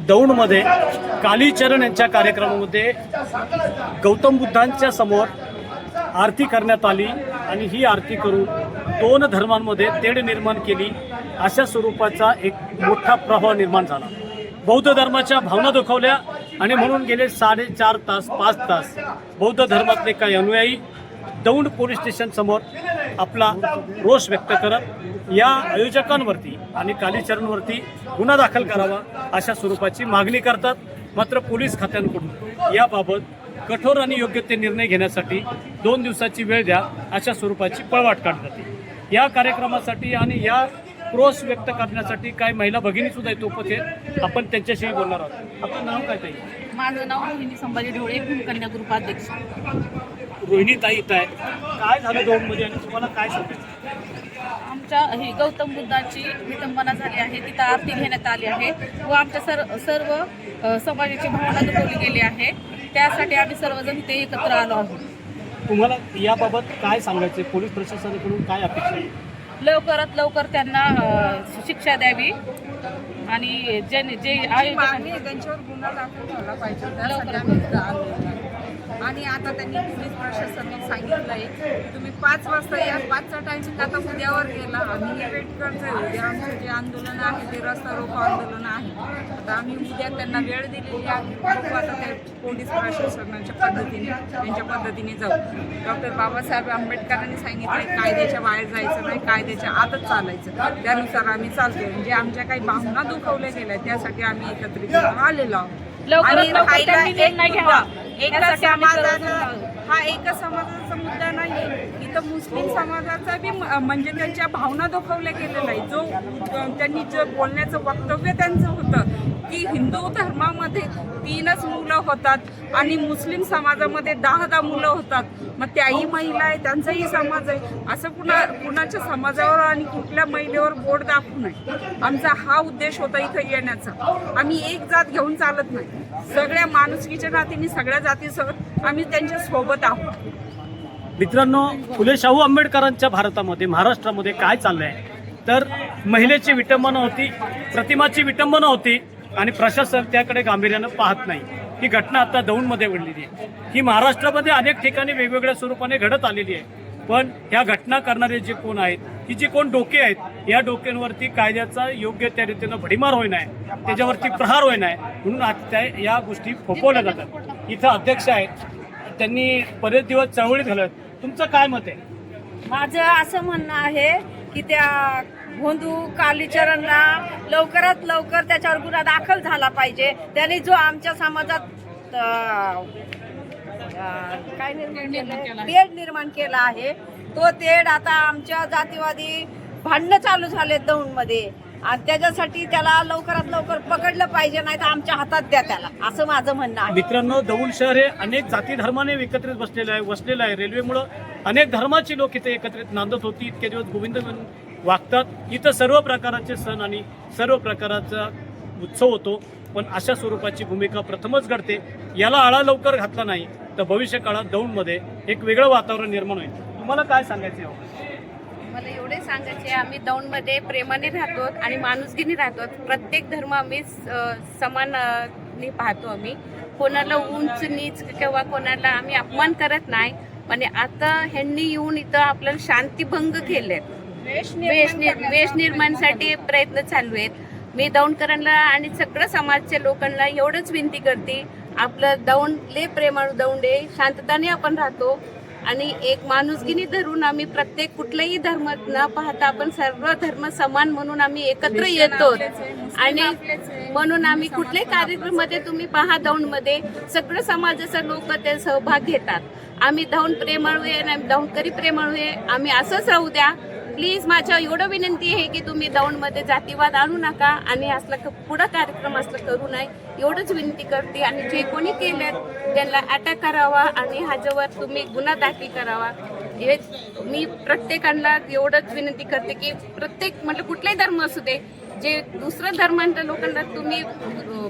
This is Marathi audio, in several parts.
दौंडमध्ये कालीचरण यांच्या कार्यक्रमामध्ये गौतम बुद्धांच्या समोर आरती करण्यात आली आणि ही आरती करून दोन धर्मांमध्ये तेढ निर्माण केली अशा स्वरूपाचा एक मोठा प्रभाव निर्माण झाला। बौद्ध धर्माच्या भावना दुखावल्या आणि म्हणून गेले 4.5 तास 5 तास बौद्ध धर्मातले काही अनुयायी दौंड पोलीस स्टेशन समोर आपला रोष व्यक्त करत या आयोजकांवरती आणि कालीचरणवरती गुन्हा दाखल करावा अशा स्वरूपाची मागणी करतात। मात्र पोलीस खात्यांकडून याबाबत कठोर आणि योग्य ते निर्णय घेण्यासाठी 2 दिवसाची वेळ द्या अशा स्वरूपाची पळवाट काढली जाते। या कार्यक्रमासाठी आणि या रोष व्यक्त करण्यासाठी काही महिला भगिनी सुद्धा इथे उपस्थित आहेत। आपण त्यांच्याशी बोलणार आहोत। आपलं नाव काय ताई? माझं नाव रोहिणी संभाजी ढोळे, कन्या ग्रुपाध्यक्ष। रोहिणी ताई इथं आहे, काय झालं दौंडमध्ये आणि तुम्हाला काय सांगायचं? आमच्या ही गौतम बुद्धाची विटंबना झाली आहे, तिथं आरती घेण्यात आली आहे व आमच्या सर्व समाजाची भावना दुखवली गेली आहे। त्यासाठी आम्ही सर्वजण इथे एकत्र आलो आहोत। तुम्हाला याबाबत काय सांगायचे? पोलीस प्रशासनाकडून काय अपेक्षा आहे? लवकरात लवकर त्यांना शिक्षा द्यावी आणि जे आयोजकांनी त्यांच्यावर गुन्हा दाखल झाला पाहिजे त्यासाठी आम्ही इथं आलो आहे। आणि आता त्यांनी पोलीस प्रशासनाने सांगितलं आहे की तुम्ही 5 वाजता या, 5चा टाइम आता उद्यावर गेला। आम्ही हे वेट करतोय, उद्या आमचं जे आंदोलन आहे ते रस्ता रोको आंदोलन आहे। आता आम्ही उद्या त्यांना वेळ दिलेली आहे, बघू आता ते पोलीस प्रशासनाच्या पद्धतीने त्यांच्या पद्धतीने जाऊ। डॉक्टर बाबासाहेब आंबेडकरांनी सांगितलं कायद्याच्या बाहेर जायचं नाही, कायद्याच्या आतच चालायचं, त्यानुसार आम्ही चालतोय। म्हणजे आमच्या काही भावना दुखावल्या गेल्या त्यासाठी आम्ही एकत्रित आलेलो आहोत। आणि राहिला एका समाजाचा हा एका समाजाचा मुद्दा नाही, इथं मुस्लिम समाजाचा बी म्हणजे त्यांच्या भावना दुखावल्या गेलेल्या आहे। जो त्यांनी जे बोलण्याचं वक्तव्य त्यांचं होतं की हिंदू धर्मामध्ये 3च मुलं होतात आणि मुस्लिम समाजामध्ये 10 मुलं होतात, मग त्याही महिला आहे, त्यांचाही समाज आहे, असं कुणाच्या समाजावर आणि कुठल्या महिलेवर बोट दाखवू नये। आमचा हा उद्देश होता इथं येण्याचा। आम्ही एक जात घेऊन चालत नाही, सगळ्या माणुसकीच्या नात्याने सगळ्या जातीसोबत आम्ही त्यांच्या सोबत आहोत। मित्रांनो, फुले शाहू आंबेडकरांच्या भारतामध्ये महाराष्ट्रामध्ये काय चाललंय तर महिलेची विटंबना होती, प्रतिमाची विटंबना होती आणि प्रशासन त्याकडे गांभीर्यानं पाहत नाही। ही घटना आता दौंडमध्ये घडलेली आहे। ही महाराष्ट्रामध्ये अनेक ठिकाणी वेगवेगळ्या स्वरूपाने घडत आलेली आहे, पण ह्या घटना करणारे जे कोण आहेत, ही जी कोण डोके आहेत, या डोक्यांवरती कायद्याचा योग्य त्या रीतीनं भडीमार होई नाही, त्याच्यावरती प्रहार होई नाही, म्हणून आज या गोष्टी फोपवल्या जातात। इथं अध्यक्ष आहेत, त्यांनी बरेच दिवस चळवळीत घालत, तुमचं काय मत आहे? माझं असं म्हणणं आहे की त्या भोंदू कालीचरणला लवकरात लवकर त्याच्यावर गुन्हा दाखल झाला पाहिजे। त्याने जो आमच्या समाजात काय तेढ निर्माण केला आहे, तो तेढ आता आमच्या जातीवादी भांडणं चालू झाले दौंडमध्ये आणि त्याच्यासाठी त्याला लवकरात लवकर पकडलं पाहिजे, नाही तर आमच्या हातात द्या त्याला, असं माझं म्हणणं आहे। मित्रांनो, दौंड शहर हे अनेक जाती धर्माने एकत्रित वसलेलं आहे। रेल्वेमुळं अनेक धर्माची लोक इथे एकत्रित नांदत होती, इतके दिवस गोविंद वागतात। इथं सर्व प्रकारचे सण आणि सर्व प्रकारचा उत्सव होतो, पण अशा स्वरूपाची भूमिका प्रथमच घडते। याला आळा लवकर घातला नाही तर भविष्य काळात दौंडमध्ये एक वेगळं वातावरण निर्माण होईल। तुम्हाला काय सांगायचं आहे? मला एवढे सांगायचे, आम्ही दौंडमध्ये प्रेमाने राहतो आणि माणुसकीने राहतो। प्रत्येक धर्म आम्ही समानने पाहतो। आम्ही कोणाला उंच नीच किंवा कोणाला आम्ही अपमान करत नाही, पण आता ह्यांनी येऊन इथं आपल्याला शांतीभंग केले, वेश निर्माणसाठी प्रयत्न चालू आहेत। मी दौंडकरांना आणि सगळ्या समाजच्या लोकांना एवढंच विनंती करते, आपलं दौंड लय प्रेमाळू दौंड आहे, शांतताने आपण राहतो आणि एक माणुसकीने धरून आम्ही प्रत्येक कुठलाही धर्म न पाहता आपण सर्व धर्म समान म्हणून आम्ही एकत्र येतो। आणि म्हणून आम्ही कुठल्याही कार्यक्रमामध्ये तुम्ही पहा दौंडमध्ये सगळं समाजाचे लोक ते सहभाग घेतात। आम्ही दौंड प्रेमाळू आहे आणि दौंडकरी प्रेमाळू आहे, आम्ही असंच राहू द्या प्लीज। माझ्या एवढं विनंती आहे की तुम्ही दौंडमध्ये जातीवाद आणू नका आणि असला पुढं कार्यक्रम असला करू नये, एवढंच विनंती करते। आणि जे कोणी केले त्यांना अटॅक करावा आणि ह्याच्यावर तुम्ही गुन्हा दाखल करावा, हे मी प्रत्येकाला एवढंच विनंती करते की प्रत्येक म्हणजे कुठलाही धर्म असू दे, जे दुसऱ्या धर्मांच्या लोकांना तुम्ही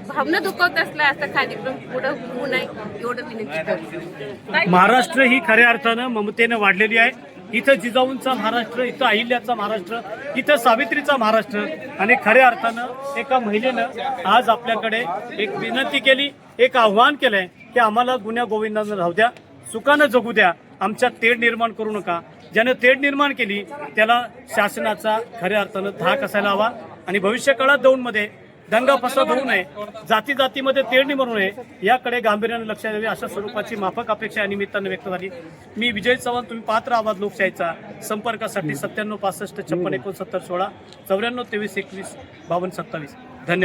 भावना दुखवत असला असा कार्यक्रम पुढे होऊ नये एवढं विनंती करते। महाराष्ट्र ही खऱ्या अर्थानं ममतेनं वाढलेली आहे इथं जिजाऊंचा महाराष्ट्र, इथं अहिल्याचा महाराष्ट्र, इथं सावित्रीचा महाराष्ट्र. आणि खऱ्या अर्थानं एका महिलेनं आज आपल्याकडे एक विनंती केली, एक आव्हान केलंय की आम्हाला गुन्ह्या गोविंदानं राहू द्या, सुखानं जगू द्या, आमच्यात तेढ निर्माण करू नका. ज्यानं तेढ निर्माण केली त्याला शासनाचा खऱ्या अर्थानं धाक असायला हवा. आणि भविष्य काळात दौंडमध्ये दंगा फसाद होऊ नये, जाती जातीमध्ये तेढ निर्माण होऊ नये, याकडे गांभीर्याने लक्ष द्यावे अशा स्वरूपाची माफक अपेक्षा या निमित्तानं व्यक्त झाली. मी विजय चव्हाण, तुम्ही पात्र आवाज लोकशाहीचा. संपर्कासाठी 97 65 56 69 16 94 23 21 52 27.